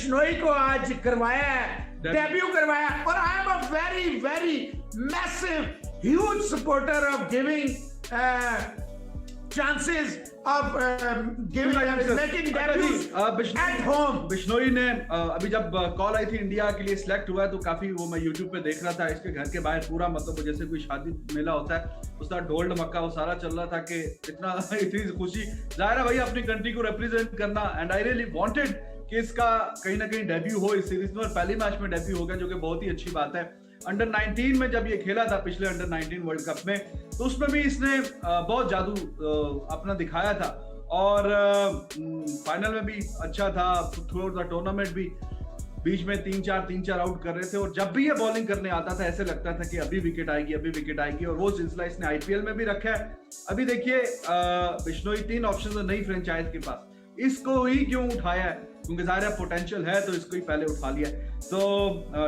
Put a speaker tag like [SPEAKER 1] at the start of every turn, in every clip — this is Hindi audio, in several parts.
[SPEAKER 1] बिश्नोई को आज करवाया है, डेब्यू करवाया, और I am a very very massive huge supporter of giving chances of making debuts at home.
[SPEAKER 2] Bishnoi ने अभी जब कॉल आई थी इंडिया के लिए सिलेक्ट हुआ है तो काफी वो मैं यूट्यूब पे देख रहा था, इसके घर के बाहर पूरा मतलब जैसे कोई शादी मेला होता है उस तरह ढोल ढमक्का वो सारा चल रहा था कि इतना इतनी खुशी जाहिर है भाई अपनी कंट्री को रिप्रेजेंट करना, एंड आई रियली वांटेड कि इसका कहीं ना कहीं डेब्यू हो इस सीरीज में, और पहले मैच में डेब्यू हो गया जो कि बहुत ही अच्छी बात है। अंडर 19 में जब ये खेला था पिछले अंडर 19 वर्ल्ड कप में, तो उसमें भी इसने बहुत जादू अपना दिखाया था, और फाइनल में भी अच्छा था, थ्रू आउट द टूर्नामेंट भी बीच में 3-4 आउट कर रहे थे, और जब भी ये बॉलिंग करने आता था ऐसे लगता था कि अभी विकेट आएगी, और वो सिलसिला इसने आईपीएल में भी रखा है। अभी देखिए बिश्नोई 3 ऑप्शन है नई फ्रेंचाइज के पास, इसको ही क्यों उठाया है, क्योंकि ज़ाहिर पोटेंशियल है तो इसको ही पहले उठा लिया। तो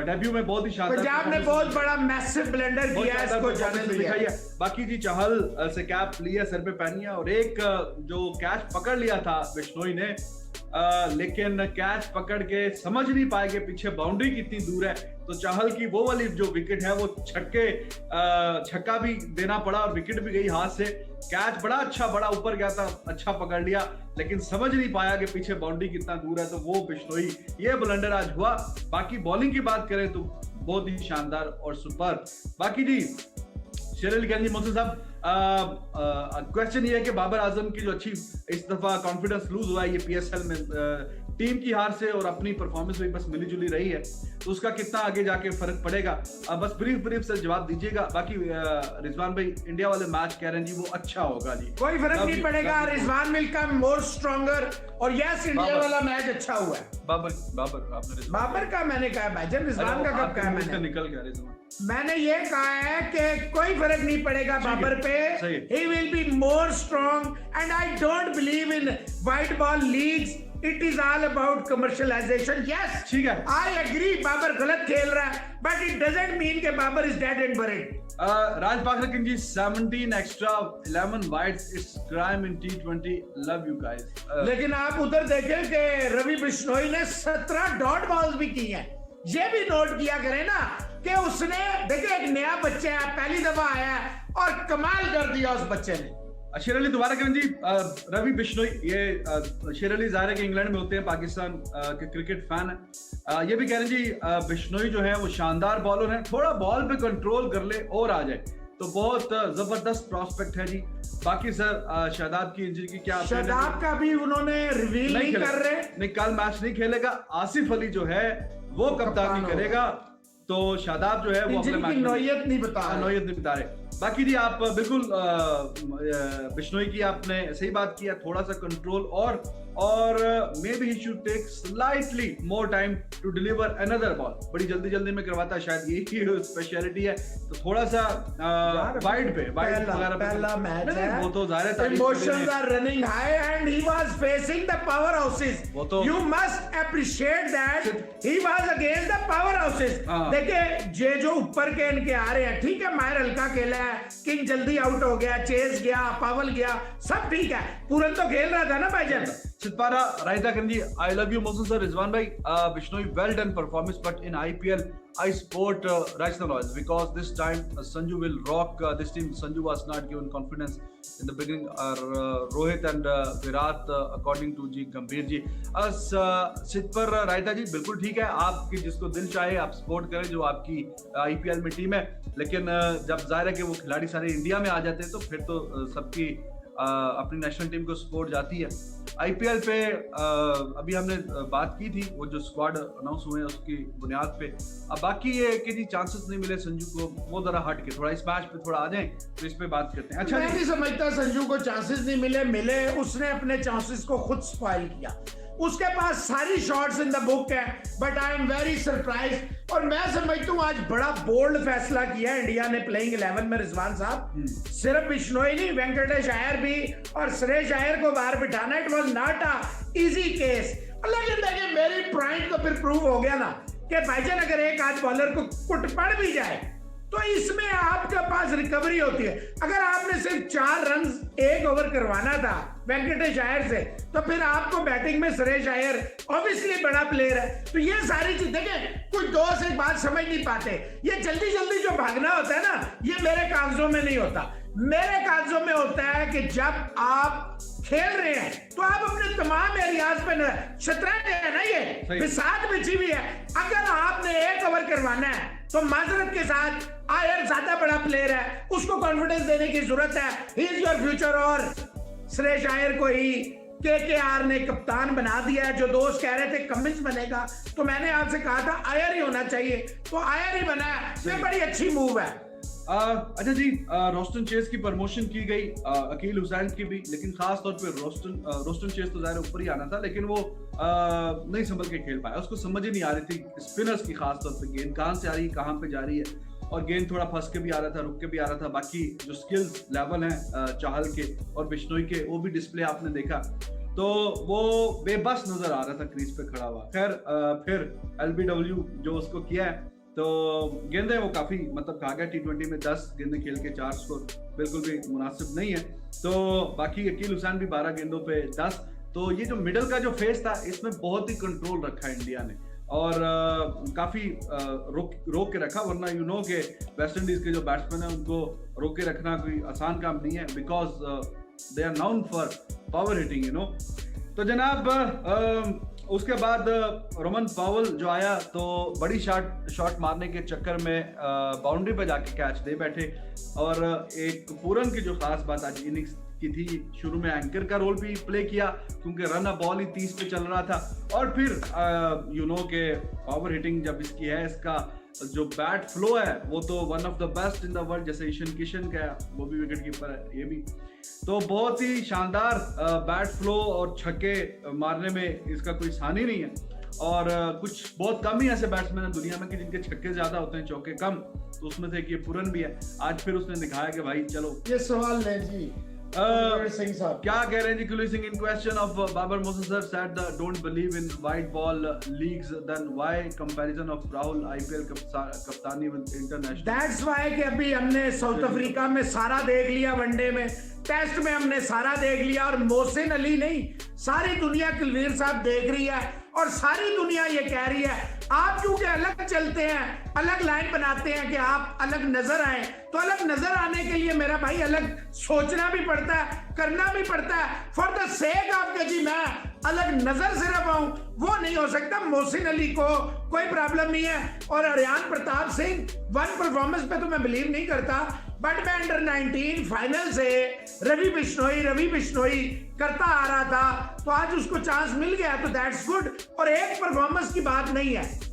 [SPEAKER 2] डेब्यू में बहुत ही शानदार,
[SPEAKER 1] पंजाब ने बहुत बड़ा मैसिव ब्लेंडर किया, इसको जाने दिया।
[SPEAKER 2] बाकी जी चहल से कैप लिया, सर पे पहनी है, और एक जो कैच पकड़ लिया था बिश्नोई ने, लेकिन कैच पकड़ के समझ नहीं पाए कि पीछे बाउंड्री कितनी दूर है, तो चहल की वो वाली जो विकेट है वो छक्का भी देना पड़ा और विकेट भी गई हाथ से। कैच बड़ा ऊपर गया था, अच्छा पकड़ लिया, लेकिन समझ नहीं पाया कि पीछे बाउंड्री कितना दूर है, तो वो बिश्नोई ये ब्लंडर आज हुआ। बाकी बॉलिंग की बात करें तो बहुत ही शानदार और सुपर। बाकी जी शेर अली खान जी मोहसिन साहब, क्वेश्चन ये है कि बाबर आजम की जो अच्छी इस दफा कॉन्फिडेंस लूज हुआ है ये पीएसएल में टीम की हार से, और अपनी परफॉर्मेंस भी बस मिली जुली रही है, तो उसका कितना आगे जाके फर्क पड़ेगा, बस ब्रीफ से जवाब दीजिएगा। बाकी रिजवान भाई इंडिया वाले मैच कह रहे हैं जी वो अच्छा होगा जी,
[SPEAKER 1] कोई फर्क नहीं पड़ेगा, Rizwan will come more stronger, और यस इंडिया वाला मैच अच्छा हुआ है। बाबर का मैंने कहा भाईजान, रिजवान का कब कहा मैंने?
[SPEAKER 2] निकल गया रिजवान,
[SPEAKER 1] मैंने ये कहा है कि कोई फर्क नहीं पड़ेगा बाबर पे, he will be more strong, and I don't believe in white ball leagues, it is all about commercialization. Yes,
[SPEAKER 2] ठीक है,
[SPEAKER 1] I agree बाबर गलत खेल रहा है, but it doesn't mean कि Babar is dead and buried.
[SPEAKER 2] Raj पाखरकिन ji 17 extra 11 wides, it's crime in T20, love you guys.
[SPEAKER 1] लेकिन आप उधर देखें कि रवि बिश्नोई ने 17 डॉट बॉल्स भी की हैं, ये भी नोट किया करें ना कि उसने देखिए एक नया बच्चा है, पहली दफा आया है और कमाल कर दिया उस बच्चे ने।
[SPEAKER 2] शेर अली दोबारा करें जी, रवि बिश्नोई, ये शेर अली ज़ाहिर है कि इंग्लैंड में होते हैं, पाकिस्तान के क्रिकेट फैन है, ये भी कह रहे हैं जी बिश्नोई जो है वो शानदार बॉलर है, थोड़ा बॉल पे कंट्रोल कर ले और आ जाए तो बहुत जबरदस्त प्रॉस्पेक्ट है जी। बाकी सर शादाब की इंजरी की क्या?
[SPEAKER 1] शादाब का भी उन्होंने रिवील नहीं कर रहे,
[SPEAKER 2] नहीं कल मैच नहीं खेलेगा, आसिफ अली जो है वो कप्तानी करेगा, तो शादाब जो है वो अपने
[SPEAKER 1] नौयत नहीं
[SPEAKER 2] बता रहे। बाकी जी आप बिल्कुल बिश्नोई की आपने सही बात किया, थोड़ा सा कंट्रोल और maybe he should take slightly more time to deliver another ball, बड़ी जल्दी में करवाता है, शायद यही स्पेशलिटी है, तो थोड़ा सा वाइड पे
[SPEAKER 1] पहला मैच है,
[SPEAKER 2] वो तो जाहिर है
[SPEAKER 1] emotions are running high and he was facing the power houses, you must appreciate that he was against the power houses. देखिए ये जो ऊपर के इनके आ रहे हैं, ठीक है मायर हल्का खेला है, किंग जल्दी आउट हो गया, चेस गया, पावल गया, सब ठीक है, पूरन तो खेल रहा था ना भाईजान।
[SPEAKER 2] सितारा रायता करनी, I love you Mohsin sir, Rizwan भाई, Bishnoi well done performance, but in IPL I support Rajasthan Royals because this time Sanju will rock this team. Sanju was not given confidence in the beginning, Rohit and Virat according to जी गंभीर जी। सितर रायता जी बिल्कुल ठीक है, आपकी जिसको दिल चाहे आप सपोर्ट करें जो आपकी IPL में टीम है, लेकिन जब जाहिर है कि वो खिलाड़ी सारे इंडिया में आ जाते हैं तो फिर तो सबकी अपनी नेशनल टीम को सपोर्ट जाती है। IPL पे अभी हमने बात की थी, वो जो स्क्वाड अनाउंस हुए हैं उसकी बुनियाद पे, अब बाकी ये कि जी चांसेस नहीं मिले संजू को, वो जरा हट के थोड़ा इस मैच पे थोड़ा आ जाएं तो इस पे बात करते हैं।
[SPEAKER 1] अच्छा, मैं नहीं समझता संजू को चांसेस नहीं मिले, उसने अपने चांसेस को खुद स्पॉइल किया, उसके पास सारी शॉट्स इन द बुक है, but I am very surprise, और मैं समझता हूँ आज बड़ा बोल्ड फैसला किया इंडिया ने प्लेइंग 11 में रिजवान साहब, सिर्फ बिश्नोई नहीं, वेंकटेश अय्यर भी और सुरेश अय्यर को बाहर बिठाना, it was not a easy case. लेकिन देखिए मेरी पॉइंट तो फिर प्रूव हो गया ना कि भाईजान अगर एक आध बॉलर को कुट पड़ भी जाए तो इसमें आपके पास रिकवरी होती है। अगर आपने सिर्फ 4 रन 1 ओवर करवाना था वेंकटेश अय्यर से, तो फिर आपको बैटिंग में सुरेश अय्यर ऑब्वियसली बड़ा प्लेयर है। तो ये सारी चीज देखें, कुछ दोस्त एक बात समझ नहीं पाते, ये जल्दी जल्दी जो भागना होता है ना, ये मेरे कागजों में नहीं होता। मेरे कागजों में होता है कि जब आप खेल रहे हैं तो आप अपने तमाम एरियाज पे शतरंज है ना, ये बिसात बिछी हुई है। अगर आपने एक ओवर करवाना है तो माजरत के साथ अय्यर ज्यादा बड़ा प्लेयर है, उसको कॉन्फिडेंस देने की जरूरत है। He is your future. और सुरेश अय्यर को ही केकेआर ने कप्तान बना दिया है। जो दोस्त कह रहे थे कमिंस बनेगा, तो मैंने आपसे कहा था अय्यर ही होना चाहिए, तो अय्यर ही बना है। ये बड़ी अच्छी मूव है।
[SPEAKER 2] अच्छा जी, रोस्टन चेस की प्रमोशन की गई, अकील हुसैन की भी, लेकिन खास तौर पे रोस्टन चेस तो ज़ाहिर ऊपर ही आना था, लेकिन वो नहीं संभल के खेल पाया। उसको समझ ही नहीं आ रही थी स्पिनर्स की, खास तौर पे गेंद कहाँ से आ रही है, कहाँ पे जा रही है, और गेंद थोड़ा फंस के भी आ रहा था, रुक के भी आ रहा था। बाकी जो स्किल्स लेवल हैं चाहल के और बिश्नोई के, वो भी डिस्प्ले आपने देखा, तो वो बेबस नजर आ रहा था क्रीज पे खड़ा हुआ। खैर फिर LBW जो उसको किया है, तो गेंदें वो काफी मतलब खा गया। T20 में 10 गेंदें खेल के 4 स्कोर बिल्कुल भी मुनासिब नहीं है। तो बाकी अकील हुसैन भी 12 गेंदों पे 10। तो ये जो मिडल का जो फेस था, इसमें बहुत ही कंट्रोल रखा इंडिया ने, और काफी रोक के रखा। वरना यू नो के वेस्ट इंडीज के जो बैट्समैन है उनको रोक के रखना कोई आसान काम नहीं है, because they are known for power hitting, you know. तो जनाब उसके बाद रोमन पावल जो आया, तो बड़ी शॉट मारने के चक्कर में बाउंड्री पे जाके कैच दे बैठे। और एक पूरन की जो खास बात आज इनिंग्स की थी, शुरू में एंकर का रोल भी प्ले किया, क्योंकि रन अ बॉल ही 30 पे चल रहा था। और फिर यू नो के पावर हिटिंग जब इसकी है, इसका जो बैट फ्लो है वो तो one of the best in the world. जैसे ईशान किशन का, वो भी विकेट कीपर है, ये भी तो बहुत ही शानदार बैट फ्लो और छक्के मारने में इसका कोई सानी नहीं है। और कुछ बहुत कम ही ऐसे बैट्समैन हैं दुनिया में कि जिनके छक्के ज्यादा होते हैं, चौके कम। तो उसमें से एक ये पूरन भी है। आज फिर उसने दिखाया कि भाई चलो।
[SPEAKER 1] ये सवाल है जी,
[SPEAKER 2] क्या कह रहे हैं जी? Kuldeep Singh, in question of Babar Mohsin sir said don't believe in white ball leagues, then why comparison of Rahul IPL कप्तानी with international?
[SPEAKER 1] That's why कि अभी हमने साउथ अफ्रीका में सारा देख लिया, वनडे में, टेस्ट में हमने सारा देख लिया, और मोहसिन अली नहीं, सारी दुनिया कुलवीर साहब देख रही है, और सारी दुनिया ये कह रही है आप क्योंकि अलग चलते हैं, अलग लाइन बनाते हैं कि आप अलग नजर आए। तो अलग नजर आने के लिए मेरा भाई अलग सोचना भी पड़ता है, करना भी पड़ता है। फॉर द सेक ऑफ के जी मैं अलग नजर सिर्फ आऊं, वो नहीं हो सकता। मोहसिन अली को कोई प्रॉब्लम नहीं है, और अरियान प्रताप सिंह वन परफॉर्मेंस पे तो मैं बिलीव नहीं करता, बट मैं अंडर 19 फाइनल से रवि बिश्नोई करता आ रहा था, तो आज उसको चांस मिल गया, तो दैट्स गुड। और एक परफॉर्मेंस की बात नहीं है।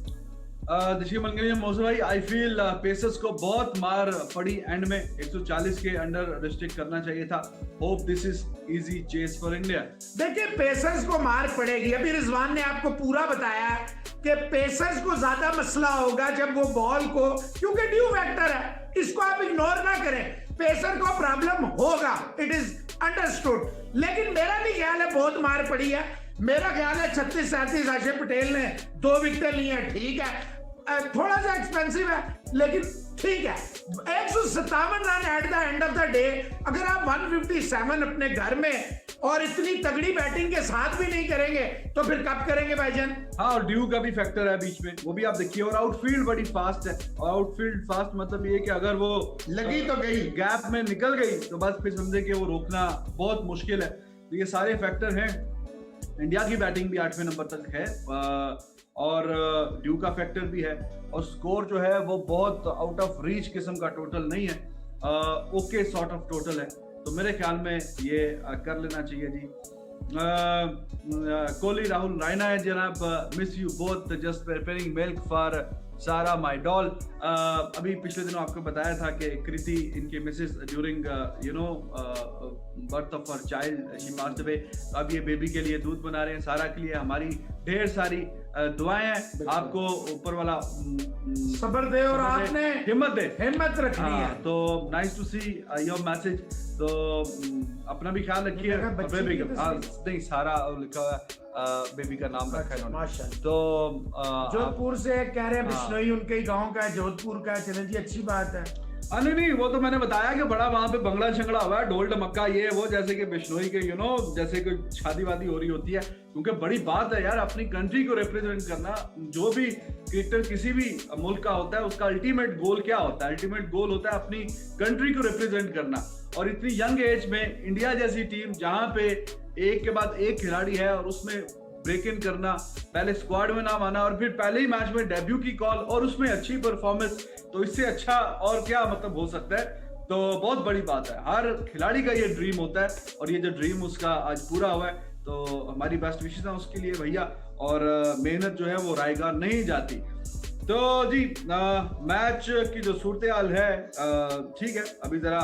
[SPEAKER 2] मौसम भाई, आई फील पेसर्स को बहुत मार पड़ी एंड में, 140 के अंडर रिस्ट्रिक्ट करना चाहिए था। Hope this is easy chess for India.
[SPEAKER 1] देखिए पेसर्स को मार पड़ेगी, अभी रिजवान ने आपको पूरा बताया कि पेसर्स को ज्यादा मसला होगा जब वो बॉल को, क्योंकि ड्यू फैक्टर है, इसको आप इग्नोर ना करें। पेसर को प्रॉब्लम होगा, इट इज अंडरस्टूड, लेकिन मेरा भी ख्याल है बहुत मार पड़ी है। मेरा ख्याल है 36-37 आशिफ पटेल ने 2 विकेट ली है, ठीक है, थोड़ा सा एक्सपेंसिव है लेकिन ठीक है। 157 run at the end of the day, अगर आप 157 अपने घर में और इतनी तगड़ी बैटिंग के साथ भी नहीं करेंगे तो फिर कब करेंगे भाईजान?
[SPEAKER 2] हाँ, और ड्यू का भी फैक्टर है बीच में, वो भी आप देखिए। और आउटफील्ड बड़ी फास्ट है, और आउटफील्ड फास्ट मतलब ये कि अगर वो
[SPEAKER 1] लगी तो गई,
[SPEAKER 2] गैप में निकल गई तो बस फिर समझे कि वो रोकना बहुत मुश्किल है। तो ये सारे फैक्टर हैं। इंडिया की बैटिंग भी 8वें नंबर तक है, और ड्यू का फैक्टर भी है, और स्कोर जो है वो बहुत आउट ऑफ रीच किस्म का टोटल नहीं है, ओके सॉर्ट ऑफ टोटल है। तो मेरे ख्याल में ये कर लेना चाहिए जी। कोहली राहुल रायना है जनाब, miss you both, just preparing milk for सारा माय डॉल। अभी पिछले दिनों आपको बताया था कि कृति इनके Mrs during you know birth of her child she passed away. अब ये बेबी के लिए दूध बना रहे हैं, सारा के लिए हमारी ढेर सारी दुआएं हैं। आपको ऊपर वाला
[SPEAKER 1] सब्र दे और आपने हिम्मत रखनी है।
[SPEAKER 2] तो nice to see your message. तो अपना भी ख्याल रखिए। बेबी का नहीं, सारा लिखा हुआ है, बेबी का नाम रखा है इन्होंने। तो
[SPEAKER 1] जोधपुर से कह रहे हैं बिश्नोई उनके ही गांव का है, जोधपुर का है। चलें जी, अच्छी बात है।
[SPEAKER 2] नहीं नहीं, वो तो मैंने बताया कि बड़ा वहां पे बंगला शंगड़ा हुआ है, ढोल ढमक्का ये वो, जैसे कि बिश्नोई के जैसे कोई शादी वादी हो रही होती है, क्योंकि बड़ी बात है यार अपनी कंट्री को रिप्रेजेंट करना। जो भी क्रिकेटर किसी भी मुल्क का होता है उसका अल्टीमेट गोल क्या होता है? अल्टीमेट गोल होता है अपनी कंट्री को रिप्रेजेंट करना। और इतनी यंग एज में इंडिया जैसी टीम जहां पे एक के बाद एक खिलाड़ी है और उसमें ब्रेक इन करना, पहले स्क्वाड में नाम आना और फिर पहले ही मैच में डेब्यू की कॉल और उसमें अच्छी परफॉर्मेंस, तो इससे अच्छा और क्या मतलब हो सकता है? तो बहुत बड़ी बात है, हर खिलाड़ी का ये ड्रीम होता है और ये जो ड्रीम उसका आज पूरा हुआ है, तो हमारी बेस्ट विशेस हैं उसके लिए भैया। और मेहनत जो है वो रायगा नहीं जाती। तो जी मैच की जो सूरत हाल है ठीक है, अभी जरा